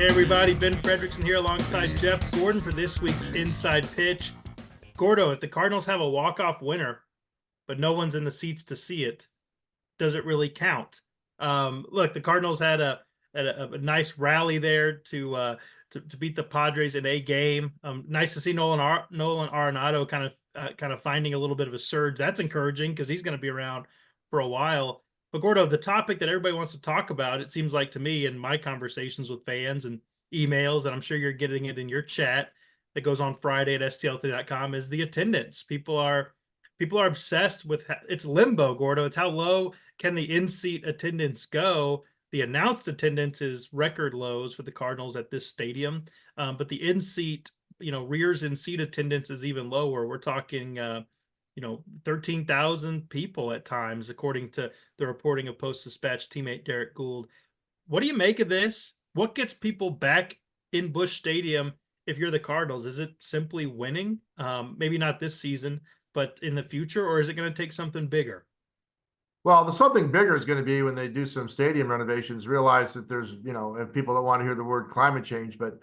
Hey everybody, Ben Frederickson here alongside Jeff Gordon for this week's Inside Pitch. Gordo, if the Cardinals have a walk-off winner, but no one's in the seats to see it, does it really count? Look, the Cardinals had a nice rally there to beat the Padres in a game. Nice to see Nolan Arenado kind of finding a little bit of a surge. That's encouraging because he's going to be around for a while. But Gordo, the topic that everybody wants to talk about, it seems like to me in my conversations with fans and emails, and I'm sure you're getting it in your chat that goes on Friday at stltoday.com, is the attendance. People are obsessed with it's limbo, Gordo. It's how low can the in-seat attendance go? The announced attendance is record lows for the Cardinals at this stadium, but the in-seat, rears in-seat attendance is even lower. We're talking 13,000 people at times, according to the reporting of Post-Dispatch teammate Derek Gould. What do you make of this? What gets people back in Busch Stadium if you're the Cardinals? Is it simply winning? Maybe not this season, but in the future, or is it going to take something bigger? Well, the something bigger is going to be when they do some stadium renovations, realize that there's, if people don't want to hear the word climate change, but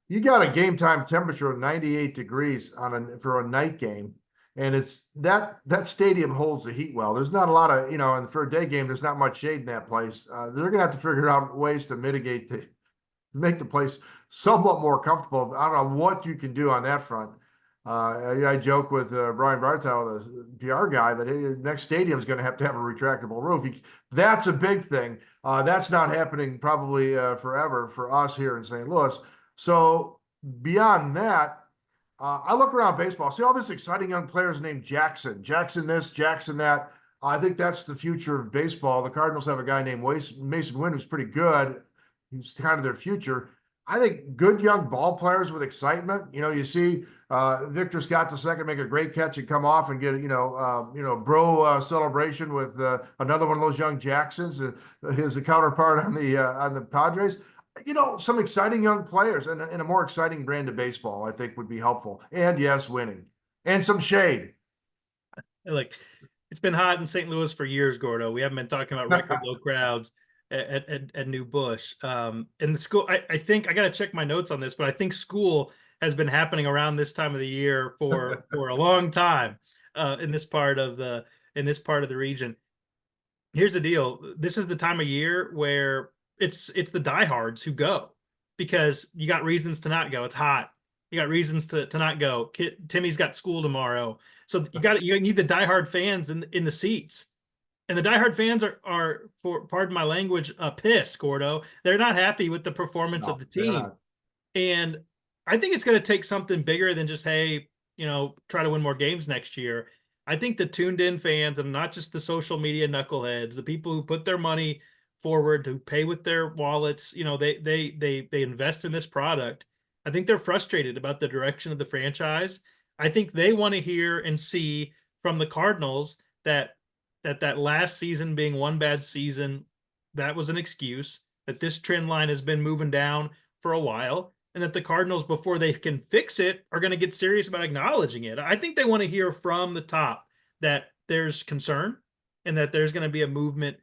you got a game time temperature of 98 degrees for a night game. And it's that stadium holds the heat well. There's not a lot of, and for a day game, there's not much shade in that place. They're going to have to figure out ways to make the place somewhat more comfortable. I don't know what you can do on that front. I joke with Brian Bartow, the PR guy, that next stadium is going to have a retractable roof. That's a big thing. That's not happening probably forever for us here in St. Louis. So beyond that, I look around baseball, see all these exciting young players named Jackson this, Jackson that. I think that's the future of baseball. The Cardinals have a guy named Mason Wynn who's pretty good. He's kind of their future. I think good young ball players with excitement. You see Victor Scott II make a great catch and come off and get bro celebration with another one of those young Jacksons, his counterpart on the Padres. Some exciting young players and a more exciting brand of baseball, I think, would be helpful. And yes, winning and some shade. Look, it's been hot in St. Louis for years, Gordo. We haven't been talking about record low crowds at New Busch. And the school, I think I got to check my notes on this, but I think school has been happening around this time of the year for a long time in this part of the region. Here's the deal. This is the time of year where it's the diehards who go because you got reasons to not go. It's hot. You got reasons to not go. Timmy's got school tomorrow. So you need the diehard fans in the seats. And the diehard fans are for pardon my language, pissed, Gordo. They're not happy with the performance of the team. And I think it's going to take something bigger than just, hey, try to win more games next year. I think the tuned in fans, and not just the social media knuckleheads, the people who put their money forward, who pay with their wallets, they invest in this product. I think they're frustrated about the direction of the franchise. I think they want to hear and see from the Cardinals that last season being one bad season, that was an excuse, that this trend line has been moving down for a while, and that the Cardinals, before they can fix it, are going to get serious about acknowledging it. I think they want to hear from the top that there's concern and that there's going to be a movement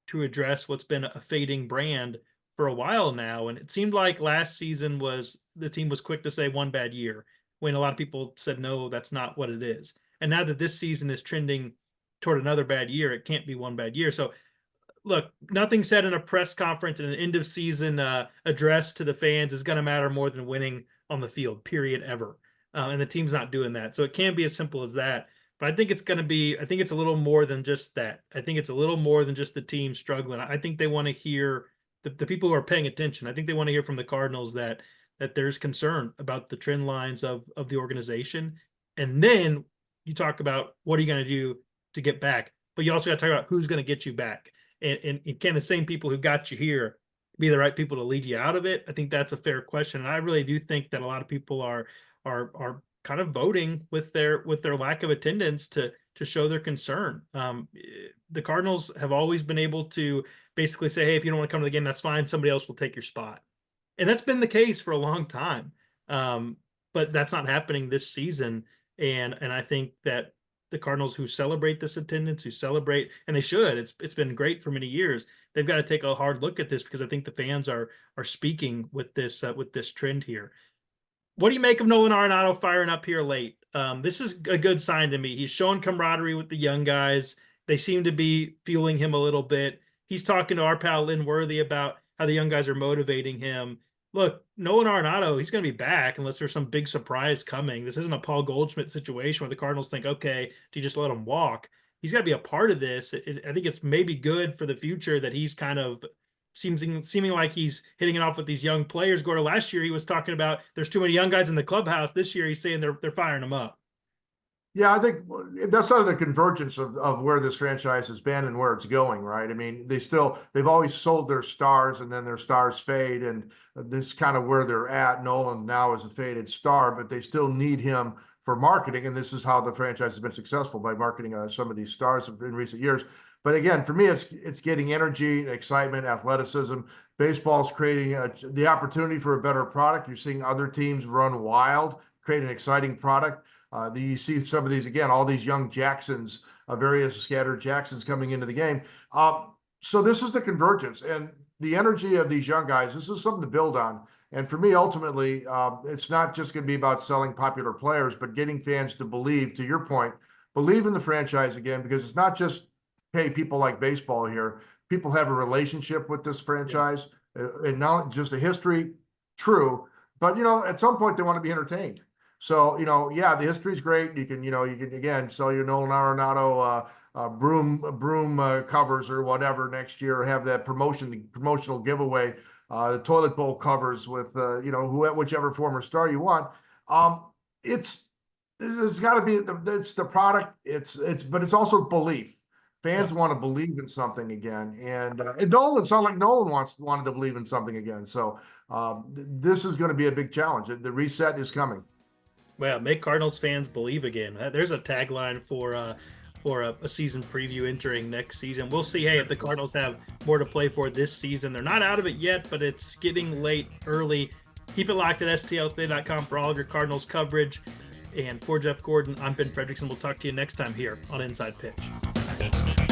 to address what's been a fading brand for a while now. And it seemed like last season the team was quick to say one bad year, when a lot of people said, no, that's not what it is. And now that this season is trending toward another bad year, it can't be one bad year. So look, nothing said in a press conference and an end of season address to the fans is going to matter more than winning on the field, period, ever. And the team's not doing that. So it can be as simple as that. But I think it's a little more than just that. I think it's a little more than just the team struggling. I think they want to hear the people who are paying attention. I think they want to hear from the Cardinals that there's concern about the trend lines of the organization. And then you talk about what are you going to do to get back, but you also got to talk about who's going to get you back. And can the same people who got you here be the right people to lead you out of it? I think that's a fair question. And I really do think that a lot of people are kind of voting with their lack of attendance to show their concern. The Cardinals have always been able to basically say, hey, if you don't want to come to the game, that's fine. Somebody else will take your spot. And that's been the case for a long time. But that's not happening this season. And I think that the Cardinals who celebrate this attendance, who celebrate, and they should. It's been great for many years. They've got to take a hard look at this because I think the fans are speaking with this trend here. What do you make of Nolan Arenado firing up here late? This is a good sign to me. He's showing camaraderie with the young guys. They seem to be fueling him a little bit. He's talking to our pal Lynn Worthy about how the young guys are motivating him. Look, Nolan Arenado, he's going to be back unless there's some big surprise coming. This isn't a Paul Goldschmidt situation where the Cardinals think, okay, do you just let him walk? He's got to be a part of this. I think it's maybe good for the future that he's kind of seeming like he's hitting it off with these young players. Gordo, last year he was talking about there's too many young guys in the clubhouse. This year he's saying they're firing them up. Yeah, I think that's sort of the convergence of where this franchise has been and where it's going, right? I mean, they've always sold their stars and then their stars fade, and this is kind of where they're at. Nolan now is a faded star, but they still need him for marketing, and this is how the franchise has been successful, by marketing some of these stars in recent years. But again, for me, it's getting energy, excitement, athleticism. Baseball's creating the opportunity for a better product. You're seeing other teams run wild, create an exciting product. You see some of these, again, all these young Jacksons, various scattered Jacksons coming into the game. So this is the convergence and the energy of these young guys. This is something to build on. And for me, ultimately, it's not just going to be about selling popular players, but getting fans to believe, to your point, believe in the franchise again, because it's not just, hey, people like baseball here. People have a relationship with this franchise, and not just a history, true. But, at some point they want to be entertained. So, yeah, the history's great. You can again sell your Nolan Arenado broom covers or whatever next year, or have that promotional giveaway, the toilet bowl covers with whichever former star you want. It's got to be it's the product. But it's also belief. Fans want to believe in something again, and Nolan sounded like Nolan wanted to believe in something again. So this is going to be a big challenge. The reset is coming. Well, make Cardinals fans believe again. There's a tagline for a season preview entering next season. We'll see. Hey, if the Cardinals have more to play for this season, they're not out of it yet, but it's getting late early. Keep it locked at stltoday.com for all of your Cardinals coverage. And for Jeff Gordon, I'm Ben Frederickson. We'll talk to you next time here on Inside Pitch.